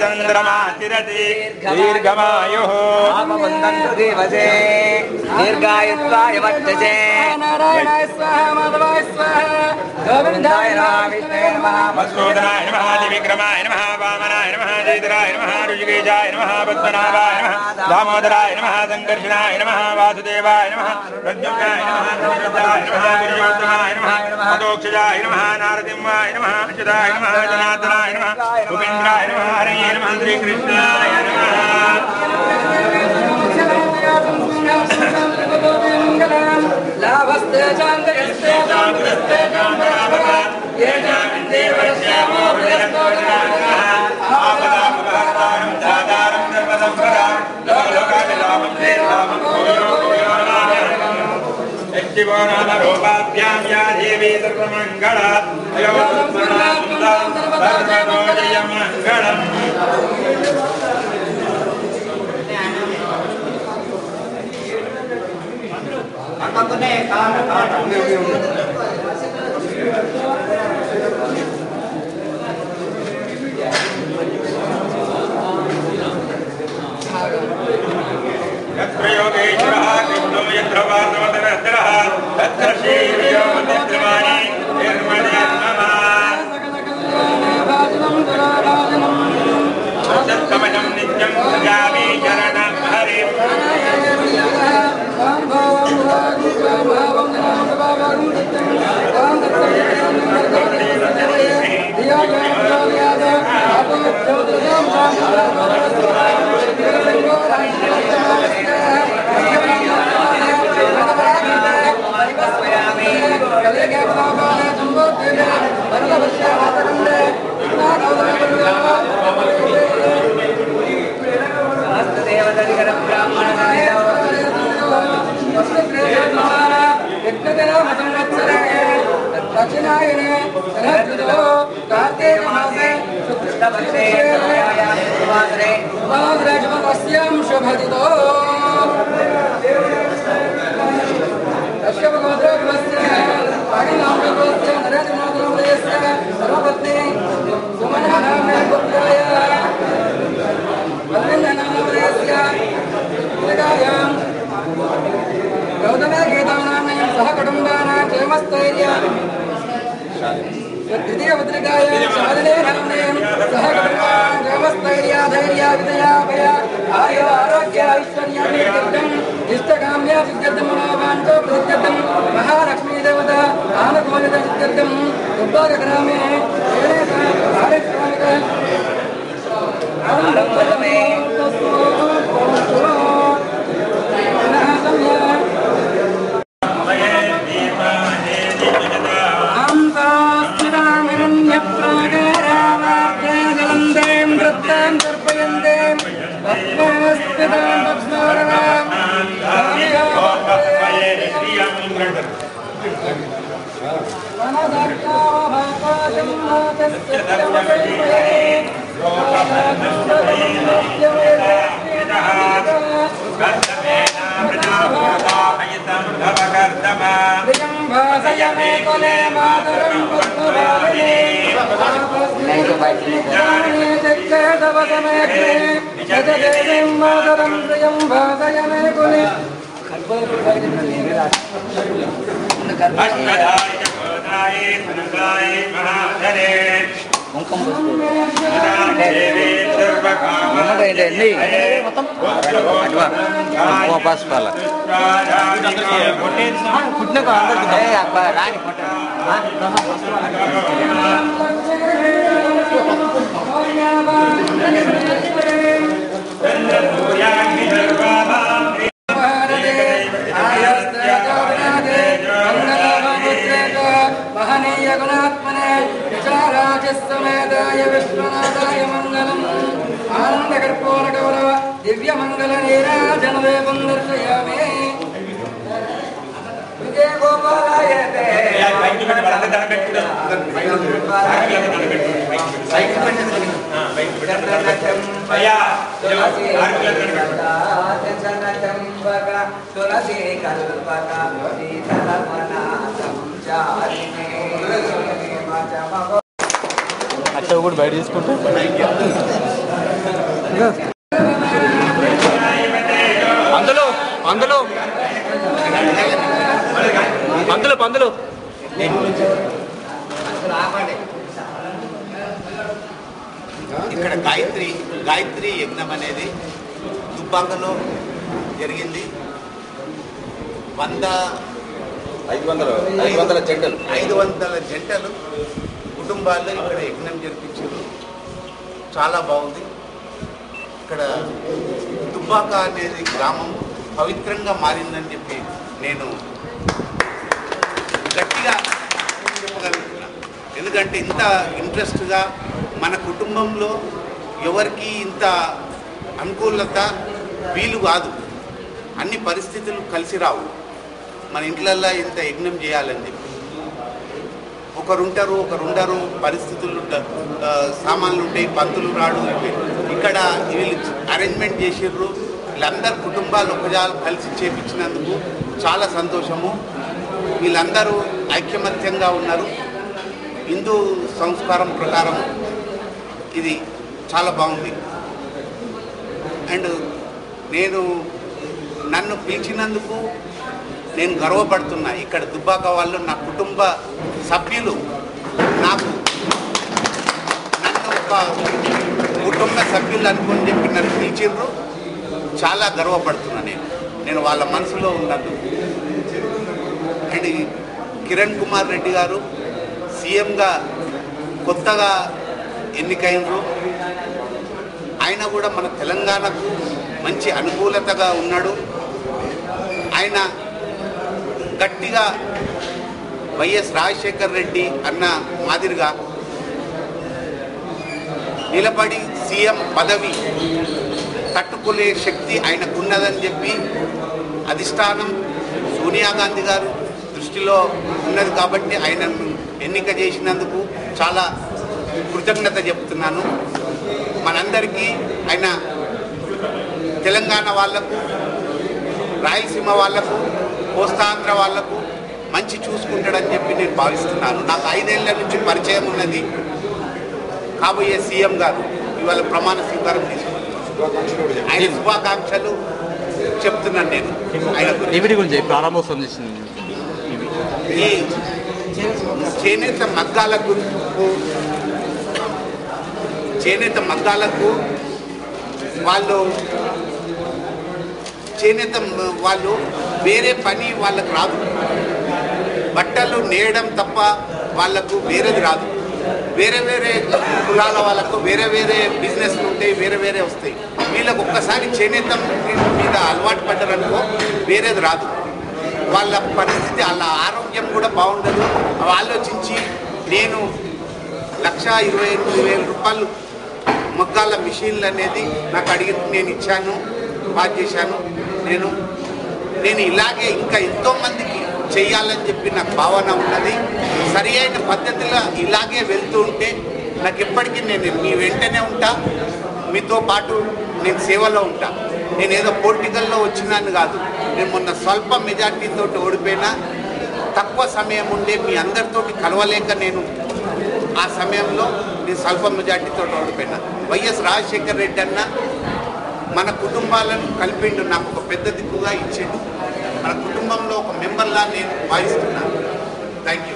चंद्रमातिरति दीर्घमायुः आपवन्दन्तु देवसे दीर्घायुत्वाय वर्तते नारायणाय स्वाहा माधवाय स्वाहा गोविन्दाय नमः विष्णवे नमः मधुसूदनाय नमः त्रिविक्रमाय नमः वामनाय नमः जयद्राय नमः ऋषिकेशाय नमः पद्मनाभाय नमः दामोदराय नमः संकर्षणाय नमः वासुदेवाय नमः प्रद्युम्नाय नमः प्रनिरुद्धाय नमः पुरुषोत्तमाय नमः मदोक्षजाय नमः नारसिंहाय नमः अच्युताय नमः जनार्दनाय नमः उपेन्द्राय नमः हरये नमः श्रीकृष्णाय नमः लाभस्ते चान्दयस्ते चान्दयस्ते चान्दयस्ते ये चान्दे वर्ष्यामो बृहस्पतिर्नमः आपदामपहर्तारं दातारं सर्वसम्पदां लोकलोकाभिरामं श्रीरामं भूयो भूयो नमामि शिवो नाम रूपाभ्यां या देवी सर्वमङ्गला सर्वमङ्गलम् अपने कान यत्र योगेश्वरः कृष्णो यत्र वासवदनः तत्र श्रीविजयोतिर्वाणी निर्मलयात्ममा सत्यमयं नित्यं भजामि शरणं हरिं दक्षिणायने कार्तिक मासे शुक्लपक्षे शुभवासरे शुभदितो कश्यपगोत्रस्य पाणिनामगोत्रस्य नरेन्द्रनाथस्य सर्वपत्नी सुमननाम्ने पुत्राय अरविन्दनामस्य पुत्रकायां गौतमे गीतानाम्ने सह कुटुम्बानां क्षेमस्थैर्य तृतीय पत्रिकायां शालिने नाम्ने सह कुटुम्बानां क्षेमस्थैर्य धैर्य विदयाभय आयु आरोग्य ऐश्वर्याभिवृद्धिं इष्टकाम्या सिद्ध्यर्थं मनोवाञ्छो प्रसिद्ध्यर्थं महालक्ष्मी देवता आनुकूल्यता सिद्ध्यर्थं दुर्भाग्यग्रामे कार्यक्रमिक आरम्भमे दिव्य मंगल नीराजन देवं दर्शयामि विजय गोपालाय ते तुलसी कल्पक अच्छा बैठ అందులో అందులో పందులు పందులు ఇక్కడ గాయత్రి యజ్ఞం అనేది దుబ్బాకలో జరిగింది. 500 జంటలు కుటుంబాల్లో ఇక్కడ యజ్ఞం జరిపించారు. చాలా బాగుంది. ఇక్కడ దుబ్బాక అనేది గ్రామం పవిత్రంగా మారిందని చెప్పి నేను గట్టిగా చెప్పగలుగుతున్నా. ఎందుకంటే ఇంత ఇంట్రెస్ట్గా మన కుటుంబంలో ఎవరికి ఇంత అనుకూలత వీలు కాదు. అన్ని పరిస్థితులు కలిసి రావు. మన ఇంట్లల్లో ఇంత యజ్ఞం చేయాలని చెప్పి ఒకరుంటారు ఒకరుండరు, పరిస్థితులు సామాన్లు ఉంటాయి, పంతులు రాడు. ఇక్కడ వీళ్ళు అరేంజ్మెంట్ చేసిర్రు. వీళ్ళందరూ కుటుంబాలు ఒకజాలు కలిసి చేపించినందుకు చాలా సంతోషము. వీళ్ళందరూ ఐక్యమత్యంగా ఉన్నారు. హిందూ సంస్కారం ప్రకారం ఇది చాలా బాగుంది. అండ్ నన్ను పిలిచినందుకు నేను గర్వపడుతున్నా. ఇక్కడ దుబ్బాక వాళ్ళు నా కుటుంబ సభ్యులు నన్ను ఒక కుటుంబ సభ్యులు అనుకుని చెప్పి నన్ను పిలిచిండ్రు. చాలా గర్వపడుతున్నా నేను వాళ్ళ మనసులో ఉన్నందుకు. అండ్ కిరణ్ కుమార్ రెడ్డి గారు సీఎంగా కొత్తగా ఎన్నికైనరు. ఆయన కూడా మన తెలంగాణకు మంచి అనుకూలతగా ఉన్నాడు. ఆయన గట్టిగా వైఎస్ రాజశేఖర్ రెడ్డి అన్న మాదిరిగా నిలబడి సీఎం పదవి తట్టుకునే శక్తి ఆయనకున్నదని చెప్పి అధిష్టానం సోనియా గాంధీ గారు దృష్టిలో ఉన్నది కాబట్టి ఆయనను ఎన్నిక చేసినందుకు చాలా కృతజ్ఞత చెప్తున్నాను. మనందరికీ ఆయన తెలంగాణ వాళ్లకు, రాయలసీమ వాళ్లకు, కోస్తాంధ్ర వాళ్లకు మంచి చూసుకుంటాడని చెప్పి నేను భావిస్తున్నాను. నాకు 5 ఏళ్ల నుంచి పరిచయం ఉన్నది. కాబోయే సీఎం గారు ఇవాళ ప్రమాణ స్వీకారం తీసుకుంటున్నారు. ఆయన శుభాకాంక్షలు చెప్తున్నాను నేను. ఆయన గురించి ప్రారంభోత్సవం చేసింది. ఈ చేనేత మగ్గాలకు వాళ్ళు వేరే పని వాళ్ళకు రాదు. బట్టలు నేయడం తప్ప వాళ్ళకు వేరేది రాదు. వేరే వేరే కులాల వాళ్ళకు వేరే వేరే బిజినెస్లు ఉంటాయి, వేరే వేరే వస్తాయి. వీళ్ళకు ఒక్కసారి చేనేతం మీద అలవాటు పడ్డారనుకో వేరేది రాదు. వాళ్ళ పరిస్థితి, వాళ్ళ ఆరోగ్యం కూడా బాగుండదు. ఆలోచించి నేను 1,28,000 రూపాయలు మగ్గాల మిషన్లు అనేది నాకు అడిగి నేను ఇచ్చాను, బాగా చేశాను. నేను ఇలాగే ఇంకా ఎంతోమందికి చెయ్యాలని చెప్పి నాకు భావన ఉన్నది. సరి అయిన పద్ధతిలో ఇలాగే వెళ్తూ ఉంటే నాకు ఎప్పటికీ నేను మీ వెంటనే ఉంటా, మీతో పాటు నేను సేవలో ఉంటా. నేను ఏదో పొలిటికల్లో వచ్చినాను కాదు. నేను మొన్న స్వల్ప మెజార్టీతో ఓడిపోయినా, తక్కువ సమయం ఉండే మీ అందరితోటి కలవలేక నేను ఆ సమయంలో నేను స్వల్ప మెజార్టీతో ఓడిపోయినా. వైఎస్ రాజశేఖర్ రెడ్డి అన్న మన కుటుంబాలను కలిపిండు, నాకు ఒక పెద్ద దిక్కుగా ఇచ్చిండు. మన కుటుంబంలో ఒక మెంబర్లా నేను భావిస్తున్నాను. Thank you.